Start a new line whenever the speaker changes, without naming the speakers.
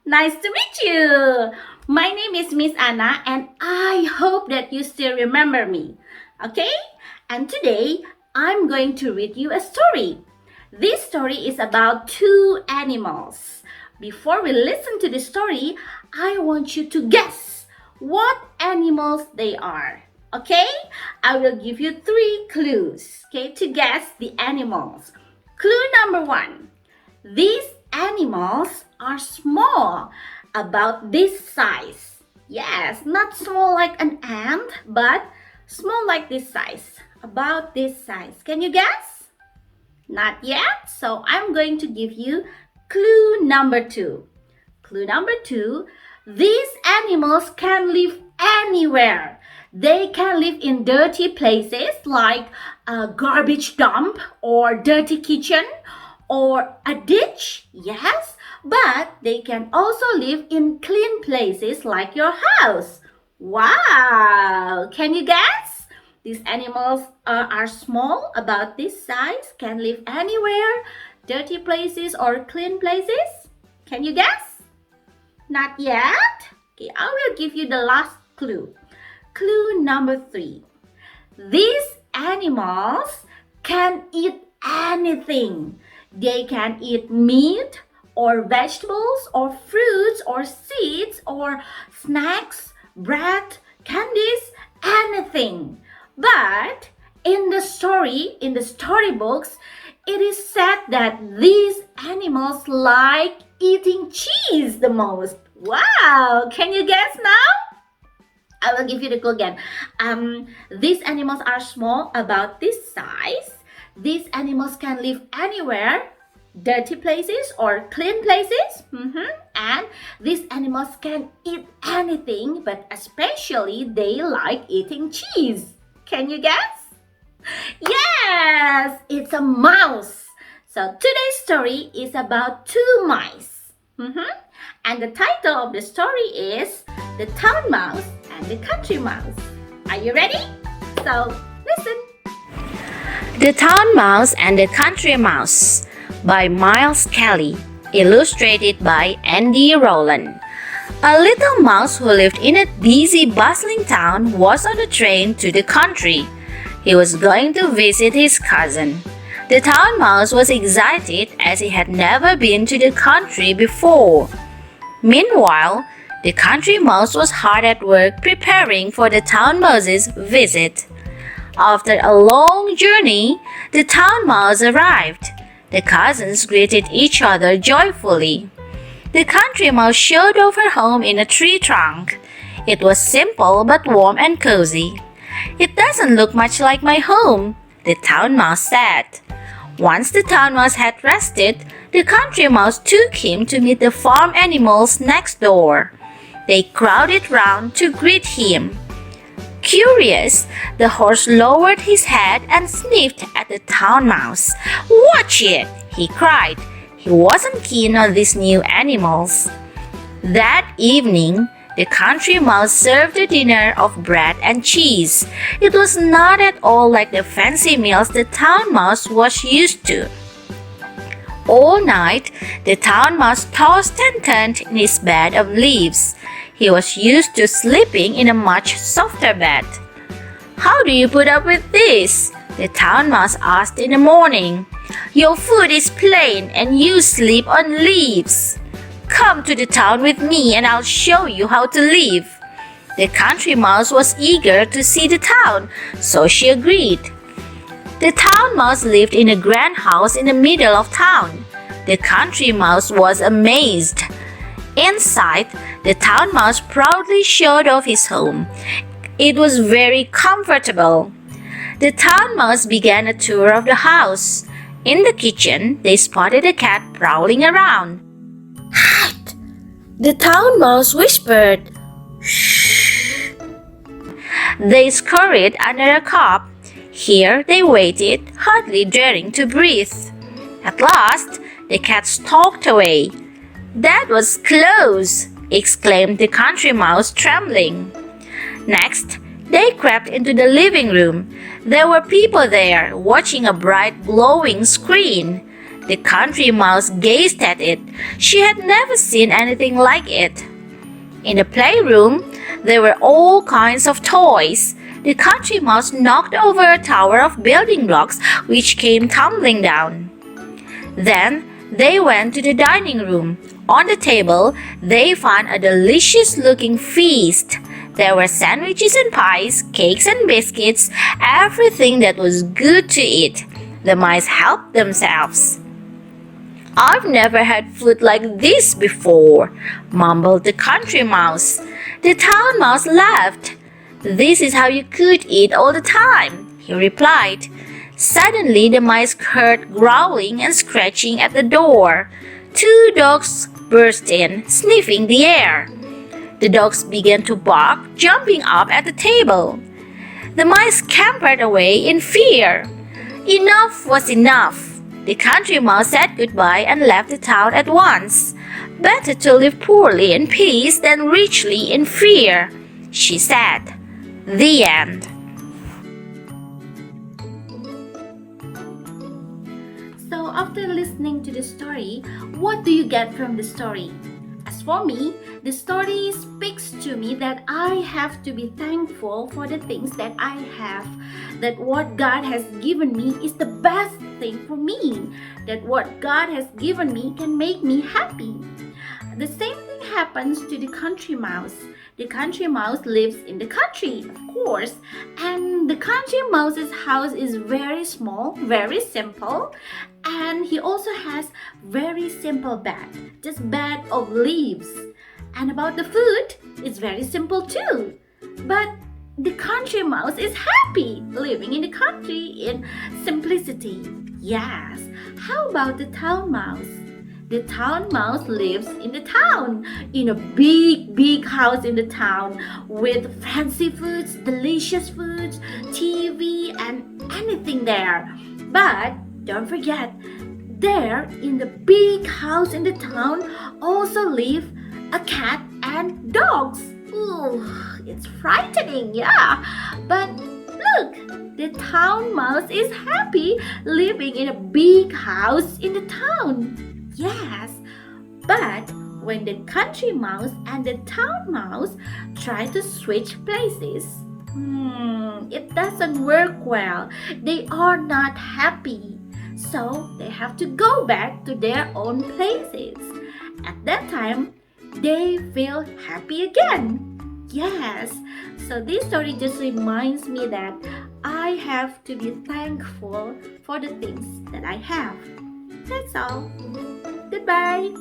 Nice to meet you. My name is Miss Anna and I hope that you still remember me. Okay? And today I'm going to read you a story. This story is about two animals. Before we listen to the story, I want you to guess what animals they are. Okay? I will give you 3 clues, okay, to guess the animals. Clue number 1. These animals are small, about this size. Yes, not small like an ant, but small like this size, about this size. Can you guess? Not yet, so I'm going to give you clue number 2. Clue number 2, these animals can live anywhere. They can live in dirty places like a garbage dump or dirty kitchen or a ditch, yes, but they can also live in clean places like your house. Wow! Can you guess? These animals are small, about this size, can live anywhere, dirty places or clean places. Can you guess? Not yet? Okay, I will give you the last clue. Clue number 3. These animals can eat anything. They can eat meat or vegetables or fruits or seeds or snacks, bread, candies, anything. But in the storybooks, it is said that these animals like eating cheese the most. Wow! Can you guess now? I will give you the clue again. These animals are small, about this size. These animals can live anywhere, dirty places or clean places. And these animals can eat anything, but especially they like eating cheese. Can you guess? Yes, it's a mouse. So today's story is about 2 mice. And the title of the story is The Town Mouse and the Country Mouse. Are you ready? So listen.
The Town Mouse and the Country Mouse by Miles Kelly, illustrated by Andy Rowland. A little mouse who lived in a busy, bustling town was on a train to the country. He was going to visit his cousin. The town mouse was excited as he had never been to the country before. Meanwhile, the country mouse was hard at work preparing for the town mouse's visit. After a long journey, the town mouse arrived. The cousins greeted each other joyfully. The country mouse showed off her home in a tree trunk. It was simple but warm and cozy. "It doesn't look much like my home," the town mouse said. Once the town mouse had rested, the country mouse took him to meet the farm animals next door. They crowded round to greet him. Curious, the horse lowered his head and sniffed at the town mouse. "Watch it!" he cried. He wasn't keen on these new animals. That evening, the country mouse served a dinner of bread and cheese. It was not at all like the fancy meals the town mouse was used to. All night, the town mouse tossed and turned in his bed of leaves. He was used to sleeping in a much softer bed. "How do you put up with this?" the town mouse asked in the morning. "Your food is plain and you sleep on leaves. Come to the town with me and I'll show you how to live." The country mouse was eager to see the town, so she agreed. The town mouse lived in a grand house in the middle of town. The country mouse was amazed. Inside, the town mouse proudly showed off his home. It was very comfortable. The town mouse began a tour of the house. In the kitchen, they spotted a cat prowling around. "Hide!" the town mouse whispered. "Shh!" They scurried under a cup. Here they waited, hardly daring to breathe. At last, the cat stalked away. "That was close!" exclaimed the country mouse, trembling. Next, they crept into the living room. There were people there, watching a bright glowing screen. The country mouse gazed at it. She had never seen anything like it. In the playroom, there were all kinds of toys. The country mouse knocked over a tower of building blocks which came tumbling down. Then they went to the dining room. On the table, they found a delicious-looking feast. There were sandwiches and pies, cakes and biscuits, everything that was good to eat. The mice helped themselves. "I've never had food like this before," mumbled the country mouse. The town mouse laughed. "This is how you could eat all the time," he replied. Suddenly, the mice heard growling and scratching at the door. 2 dogs burst in, sniffing the air. The dogs began to bark, jumping up at the table. The mice scampered away in fear. Enough was enough. The country mouse said goodbye and left the town at once. "Better to live poorly in peace than richly in fear," she said. The end.
So after listening to the story, what do you get from the story? As for me, the story speaks to me that I have to be thankful for the things that I have, that what God has given me is the best thing for me, that what God has given me can make me happy. The same thing happens to the country mouse. The country mouse lives in the country, of course, and the country mouse's house is very small, very simple, and he also has very simple bed, just bed of leaves. And about the food, it's very simple too. But the country mouse is happy living in the country in simplicity. Yes. How about the town mouse? The town mouse lives in the town, in a big house in the town with fancy foods, delicious foods, TV, and anything there. But don't forget, there in the big house in the town also live a cat and dogs. Ooh, it's frightening, yeah. But look, the town mouse is happy living in a big house in the town. Yes, but when the country mouse and the town mouse try to switch places, it doesn't work well. They are not happy. So they have to go back to their own places. At that time, they feel happy again. Yes, so this story just reminds me that I have to be thankful for the things that I have. That's all. Goodbye.